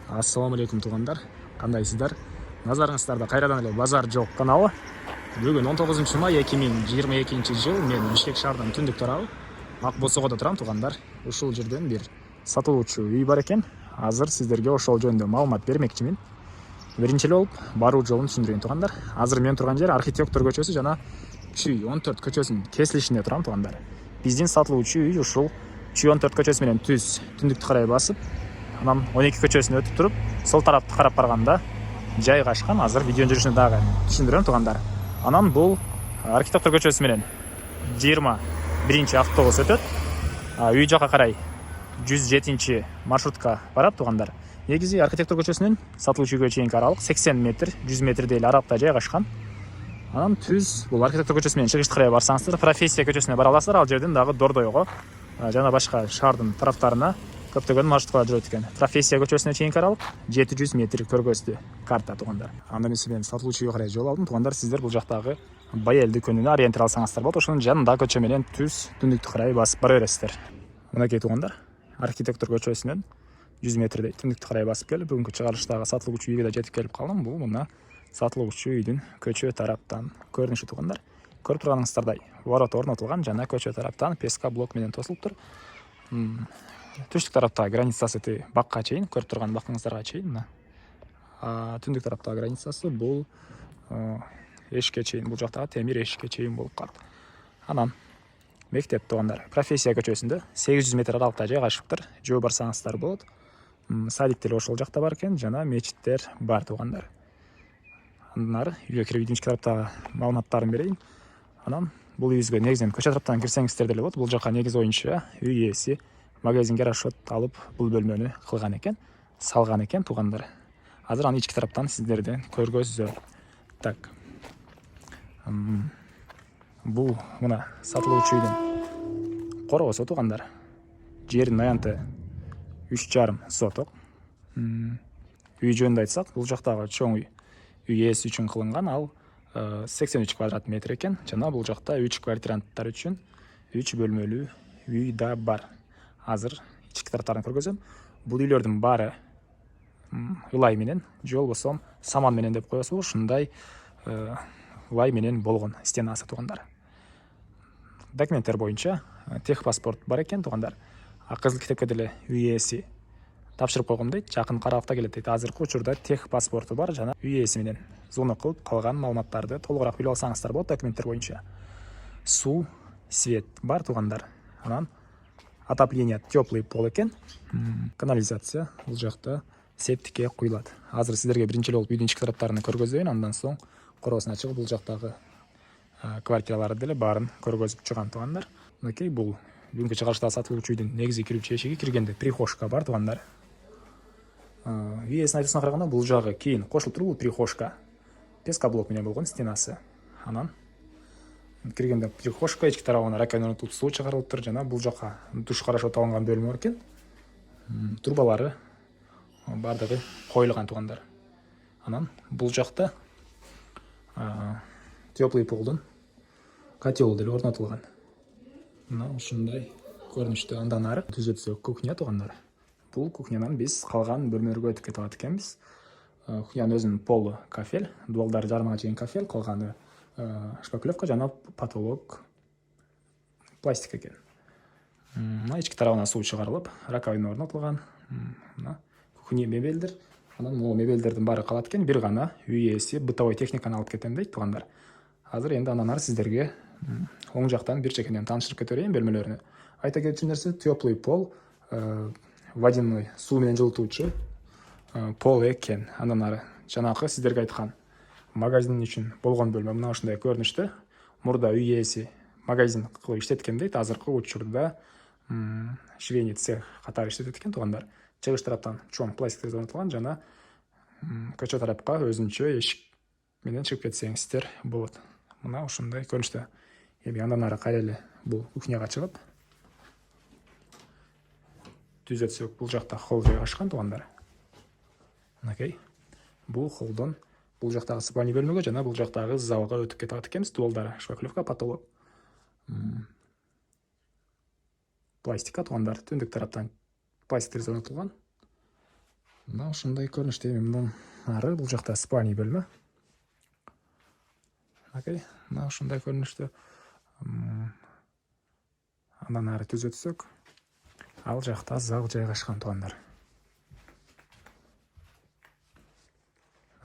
Ассаламу алейкум туғандар, қандайсыздар? Назарыңыздарда қайрадан эле базар жоқ каналы. Бүгін 19 май 2022 жыл, мен Бишкек шаарынын түндүк тарабы Ак Босогодо турам туғандар. Ушул жерден бир сатылуучу үй бар экен. Азыр сиздерге ошол жөнүндө маалымат бермекчимин. Биринчи эле болуп баруу жолун түшүндүрөйүн туғандар. Азыр мен турган жер Архитектор көчөсү жана Чүй 14 көчөсүнүн кесилишинде турам туғандар. Биздин сатылуучу үй ушул Чүй 14 көчөсү менен түз түндүктү карай басып, анан 12 көчөсүнө өтүп туруп, сол тарапты карап барганда жайгашкан. Азыр видеонун жүрүшүнө дагы түшүндүрөм туғандар. Анан бул Архитектор көчөсү менен 21 автобус өтөт. Үй жака карай 107 маршрутка барат туғандар. Негизи Архитектор көчөсүнүн сатылуучу үйгө чейинки аралык 80 метр, 100 метрдей эле аралыкта жайгашкан. Анан түз бул Архитектор көчөсү менен чыгышты карай барсаңыздар, Профессия көчөсүнө бара аласыздар. Ал жерден дагы Дордойго жана башка шаардын тараптарына көптөгөн маршруткалар жүрөт экен. Профессия көчөсүнө чейинки аралык 700 метр көргөздү карта туғандар. Анда мен сатылуучу үйгө карай жол алдым туғандар. Сиздер бул жактагы Бая элди күнүнө ориентир алсаңыздар болот. Ошонун жанындагы көчө менен түз түндүктү карай басып бара бересиздер. Мынакей туғандар, Архитектор көчөсүнөн 100 метрдей түндүктү карай басып келип, бүгүнкү чыгарылыштагы сатылуучу үйгө да жетип келип калдым. Бул мына сатылуучу үйдүн көчө тараптан көрүнүшү туғандар. Көрүп турганыңыздардай ворот орнотулган жана көчө тараптан песка блок менен тосулуптур. Түштүк тараптагы границасы бакка чейин, көрүп турган бакыңыздарга чейин. Мына түндүк тараптагы границасы бул эшикке чейин, бул жактагы темир эшикке чейин болуп калат. Анан мектеп туғандар Профессия көчөсүндө 800 метр аралыкта жайгашыптыр. Жөө барсаңыздар болот. Садик деле ошол жакта бар экен, жана мечиттер бар туғандар. Андан ары үйгө кирип идимчи тараптагы маалыматтарын берейин. Анан бул үйүбүзгө негизинен көчө тараптан кирсеңиздер деле болот. Бул жака негизи боюнча үй ээси магазинге расчет алып бул бөлмөнү кылган экен, салган экен туғандар. Азыр аны ички тараптан сиздерден көргөзөм. Так. Бул мына сатылуучу үйдүн короосу туғандар. Жердин аянты 3,5 соток. Үй жөнүндө айтсак, бул жактагы чоң үй ээси үчүн кылынган. Ал 83 квадрат метр экен. Жана бул жакта 3 квартиранттар үчүн 3 бөлмөлүү үй да бар. Азыр ички тараптарын көргөзөм. Бул үйлөрдүн баары ылай менен, же болбосо саман менен деп коесузбу, ушундай ылай менен болгон стенасы туғандар. Документтер боюнча техпаспорт бар экен туғандар. Кызыл китепке деле үй ээси тапшырып койгон дейт, жакын аралыкта келет дейт. Азыркы учурда техпаспорту бар жана үй ээси менен звонок кылып калган маалыматтарды толугураак билип алсаңыздар болот. Документтер боюнча суу, свет бар туғандар. Анан отопление теплый пол экен. Канализация бул жакта септикке куюлат. Азыр сиздерге биринчи эле болуп үйдүн ички тараптарын көргөзөйүн, андан соң короосуна чыгып бул жактагы квартираларды деле баарын көргөзүп чыгам туғандар. Мынакей бул бүгүнкү чыгарылыштагы сатылуучу үйдүн негизги кирүүчү эшиги. Киргенде прихожка бар туғандар. Үй ээсинин айтуусуна караганда бул жагы кийин кошулуп туруп, бул прихожка песка блок менен болгон стенасы. Анан киргенде прихожка, ички тарабына раковина орнотулуп, суу чыгарылыптыр, жана бул жака душ карашып алынган бөлмө бар экен. Турбалары бардыгы коюлган туғандар. Анан бул жакта теплый полдун котел деле орнотулган. Мына ушундай көрүнүштө. Андан ары түзөтсөк кухня туғандар. Бул кухнянан биз калган бөлмөлөргө өтүп кетип атат экенбиз. Кухнянын өзүнүн полу кафель, дубалдары жарымага чейин кафель, калганы шкаклевка жана потолок пластик экен. Мына ички тарабына суу чыгарылып, раковина орнотулган. Мына кухня мебелдер. Анан могу мебелдердин баары калат экен. Бир гана үй ээси бытовой техниканы алып кетем дейт туғандар. Азыр энди андан ары сиздерге оң жактан бир чекенен тааныштырып кете берейин бөлмөлөрүнү. Айта кетчү нерсе, теплый пол, водяной суу менен жылытуучу пол экен. Андан ары жанакы сиздерге айткан магазин үчүн болгон бөлмө мына ушундай көрүнүштө. Мурда үй ээси магазин кылып иштеткен дейт. Азыркы учурда швейный цех катары иштетет экен туғандар. Чыгыш тараптан чоң пластик орнотулган жана көчө тарапка өзүнчө эшик менен чыгып кетсеңиздер болот. Мына ушундай көрүнүштө. Эми андан ары кайра эле бул кухняга чыгып түзөтсөк, бул жакта холл жайгашкан туғандар. Мынакей бул холлдон бул жактагы спальный бөлмөгө жана бул жактагы залга өтүп кетип атат экенбиз. Дубалдары шкаклевка, потолок пластика туғандар. Түндүк тараптан пластик орнотулган. Мына ушундай көрүнүштө эми мындан ары бул жакта спальный бөлмө. Окей, мына ушундай көрүнүштө. Андан ары түз өтсөк, ал жакта зал жайгашкан туугандар.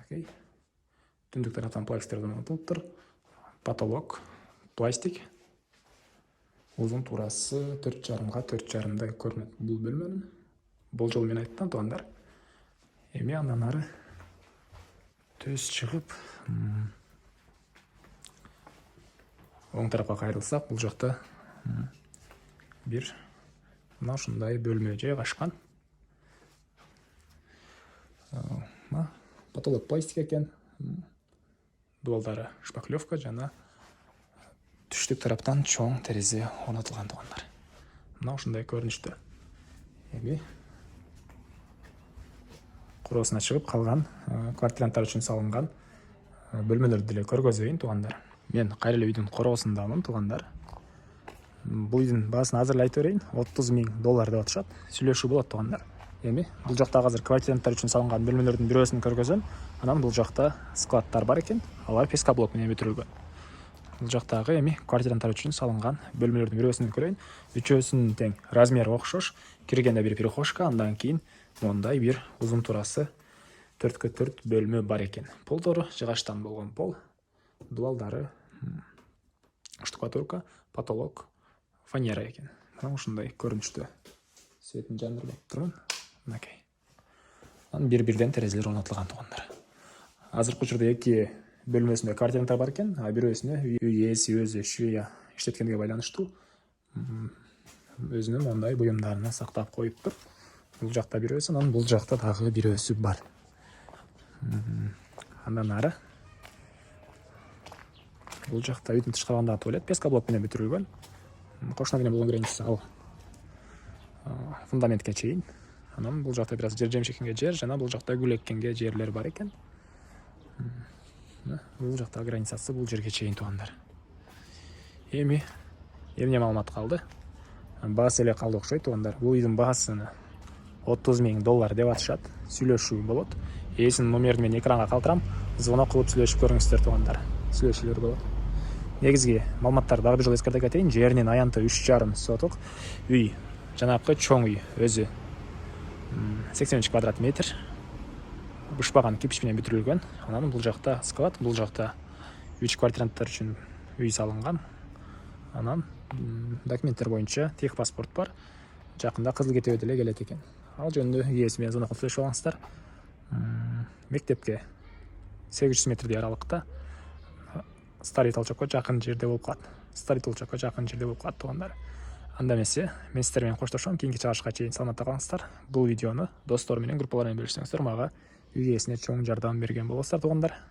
Окей. Түндүк тараптан пластиктерден отуптур. Потолок пластик. Узун туурасы 4,5 га 4,5 көрүнөт бул бөлмөнүн. Болжол менен айттым туугандар. Эми андан ары төз чыгып, оң тарапка кайрылсак, бул жакта бир мына ушундай бөлмө жайгашкан. Потолок пластик экен. Дуалдары шпаклевка жана түштүк тараптан чоң терезе орнотулган туугандар. Мына ушундай көрүнүштө. Эми куроосуна чыгып калган квартиранттар үчүн салынган бөлмөлөрдү деле көргөзөйүн туугандар. Мен кайра эле үйдүн короосундамын туугандар. Бул үйдүн баасын азыр эле айтып берейин. $30,000 деп атышат. Сүйлөшүү болот туугандар. Эми бул жакта азыр квартиранттар үчүн салынган бөлмөлөрдүн бирөөсүн көргөзөм. Анан бул жакта складтар бар экен. Алар пескоблок менен бүтүрүлгөн. Бул жактагы эми квартиранттар үчүн салынган бөлмөлөрдүн бирөөсүн көрөйүн. Үчөөсүнүн тең, размери окшош. Киргенде бир перехожка, андан кийин мондай бир узун туурасы 4x4 бөлмө бар экен. Полдору жыгачтан болгон пол. Дуалдары штукатурка, потолок фанера экен. Мына ушундай көрүнүштө. Светин жандырып турган. Окей. Анан бир-бирден терезелер орнотулган туугандар. Азыркы учурда эки бөлмөсүндө квартиранттар бар экен, а бирөөсүнө үй ээси өзү швея иштеткенге байланыштуу өзүнүн мондай буюмдарын сактап коюптур. Бул жакта бирөөсү, анан бул жакта дагы бирөөсү бар. Андан ары бул жакта үйдүн тышкарындагы туалет пескоблок менен бүтүрүлгөн. Кошуна менен болгон границасы ал фундаментке чейин. Анан бул жакта бир аз жер жемшекенге жер, жана бул жакта гүл эккенге жерлер бар экен. Бул жакта границасы бул жерге чейин туугандар. Эми эмне маалымат калды? Баасы эле калды окшойт туугандар. Бул үйдүн баасын $30,000 деп атышат. Сүйлөшүү болот. Ээсинин номерин мен экранга калтырам. Звонок кылып сүйлөшүп көрүңүздөр туугандар. Сүйлөшүүлөр болот. Негизги маалыматтарды дагы бир жолу эскертип кетейин. Жеринин аянты 3,5 соток үй. Жанакы чоң үй өзү 83 квадрат метр. Бушпаган кирпич менен бүтүрүлгөн. Анан бул жакта склад, бул жакта 3 квартиранттар үчүн үй салынган. Анан документтер боюнча техпаспорт бар. Жакында кызыл кетип деле келет экен. Ал жөнүндө ээси менен звонок кылып сүйлөшүп алыңыздар. Мектепке 800 метрдей аралыкта Старый Толчокко жакын жерде болуп калат. Старый Толчокко жакын жерде болуп калат туугандар. Анда эмесе, мен сиздер менен коштошом. Кийинки чыгарышка чейин саламатта калыңыздар. Бул видеону достор менен, группалар менен бөлүшсөңүздөр, мага үй ээсине чоң жардам берген болосуздар туугандар.